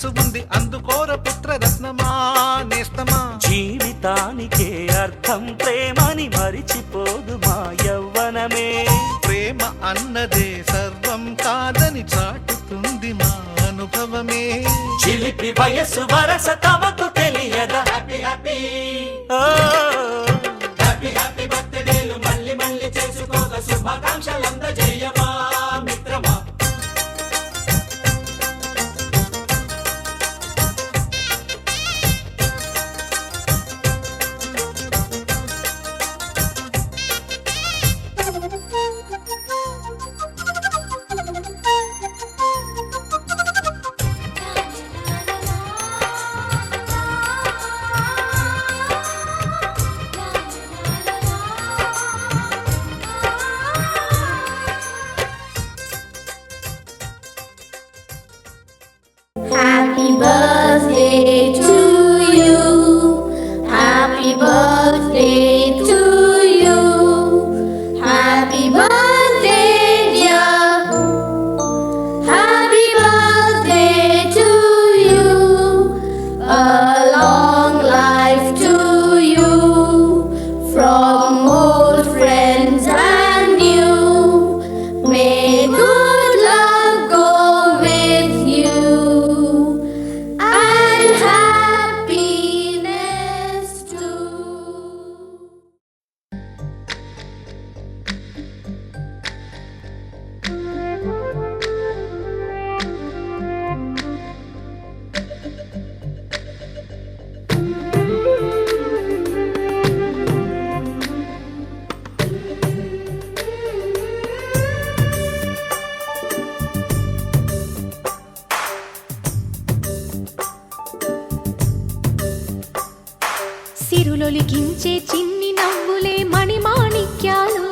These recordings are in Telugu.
ఛాన్స్ ఉంది, అందుకోర పుత్రరత్నమా నేస్తమా. జీవితానికే అర్థం ప్రేమని మరిచిపోదు మా యవ్వనమే. ప్రేమ అన్నదే సర్వం కాదని చాటుతుంది మా అనుభవమే. చిలిపి వయసు వరస తమకు తెలియదా. హ్యాపీ హ్యాపీ హ్యాపీ హ్యాపీ బర్త్డేలు మళ్ళీ మళ్ళీ చేసుకోగా శుభాకాంక్షలందజేయమా మిత్రమా. Happy birthday to you. Happy birthday to you. Happy birthday, dear. Happy birthday to you. A long life to you. From old friends and new. May good luck go with you. And happiness too. సిరులొలికించే చిన్ని నవ్వులే మణిమాణిక్యాలు,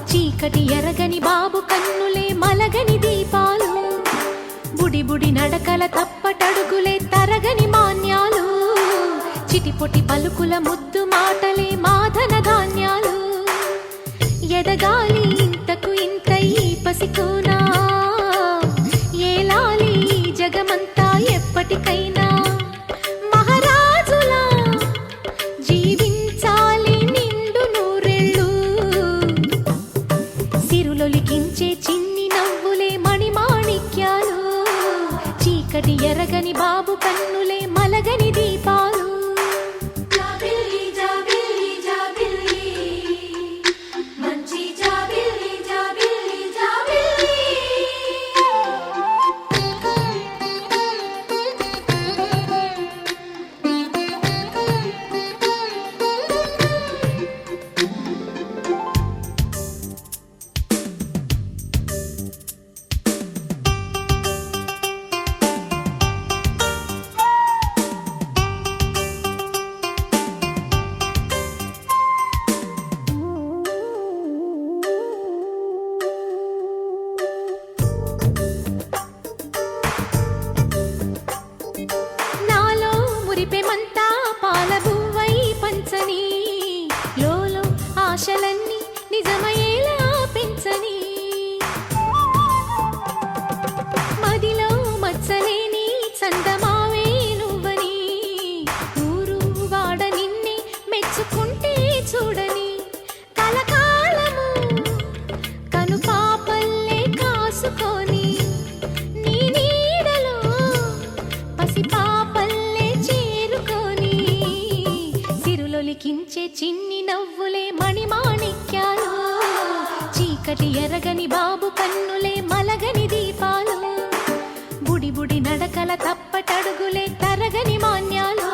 చీకటి ఎరగని బాబు కన్నులే మలగని దీపాలు, బుడి బుడి నడకల తప్పటడుగులే తరగని మాన్యాలు, చిటిపొటి పలుకుల ముద్దు మాటలే మాధన ధాన్యాలు. ఎదగాలి ఇంతకు ఇంత ఈ పసికోనా, ఏలాలి ఈ జగమంతా ఎప్పటికైనా. మహారాజులా జీవించాలి నిండు నూరెళ్ళు, సిరులొలికించే చిన్ని నవ్వులే మణిమాణిక్యాలు, చీకటి ఎరగని బాబు కన్నులే మలగని దీపాలు. జాబిల్లి జాబిల్లి జాబిల్లి మంచి జాబిల్లి జాబిల్లి జాబిల్లి. నాలో మురిపెమంతా పాలబువ్వై పంచని, లోలో ఆశలన్నీ నిజమయ్యేలా పెంచని, మదిలో మచ్చలేని చందమావే నువ్వని, ఊరు వాడ నిన్నే మెచ్చుకుంటే చూడని, కలకాలము కను పాపల్లే కాసుకొని, నీ నీడలో పసిపాపల్లే చేరుకొని, సిరులొలికించే చిన్ని నవ్వులే మణిమాణిక్యాలు, చీకటి ఎరగని బాబు కన్నులే మలగని దీపాలు, బుడి బుడి నడకల తప్పటడుగులే తరగని మాన్యాలు,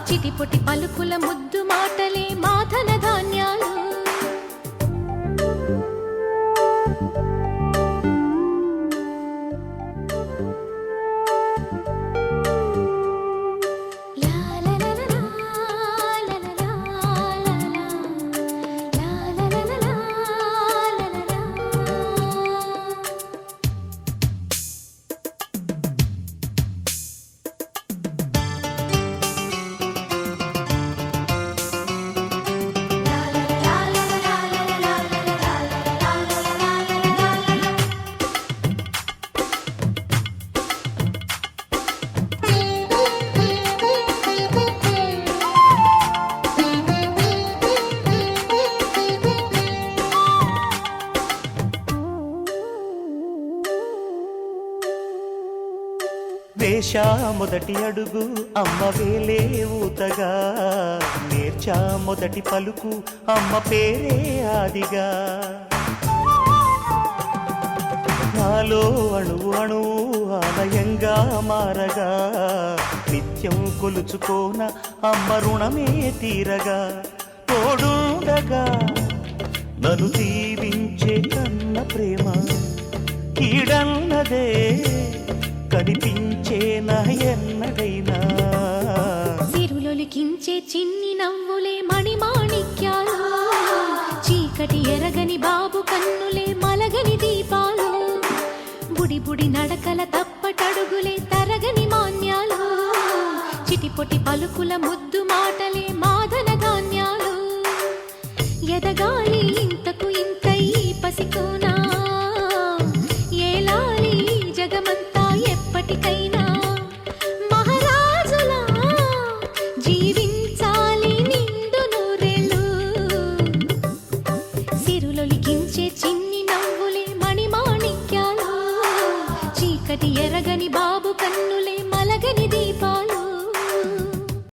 చిటిపొటి పలుకుల ముద్దు మాటలే మాధన ధాన్యాలు. వేశా మొదటి అడుగు అమ్మ వేలే ఊతగా, నేర్చా మొదటి పలుకు అమ్మ పేరే ఆదిగా. నాలో అణువు అణువు ఆలయంగా మారగా, నిత్యం కొలుచుకోన అమ్మ రుణమే తీరగా. తోడుండగా నన్ను దీవించే కన్న ప్రేమ, కీడన్నదే కనిపించేనా ఎన్నడైనా. సిరులొలికించే చిన్ని నవ్వులే మణిమాణిక్యాలు, చీకటి ఎరగని బాబు కన్నులే మలగని దీపాలు. బుడి బుడి నడకల తప్పటడుగులే తరగని మాన్యాలు, చిటిపొటి పలుకుల ముద్దు మాటలే మాదన ధాన్యాలు. ఎదగాలి ఇంతకు ఇంత ఈ పసికోనా, ఏలాలి జగమంతా ఎప్పటికైనా. మహారాజులా జీవించాలి నిండు నూరేళ్ళు, సిరులొలికించే చిన్ని నవ్వులే మణిమాణిక్యాలు, చీకటి ఎరగని బాబు కన్నులే మలగని దీపాలు.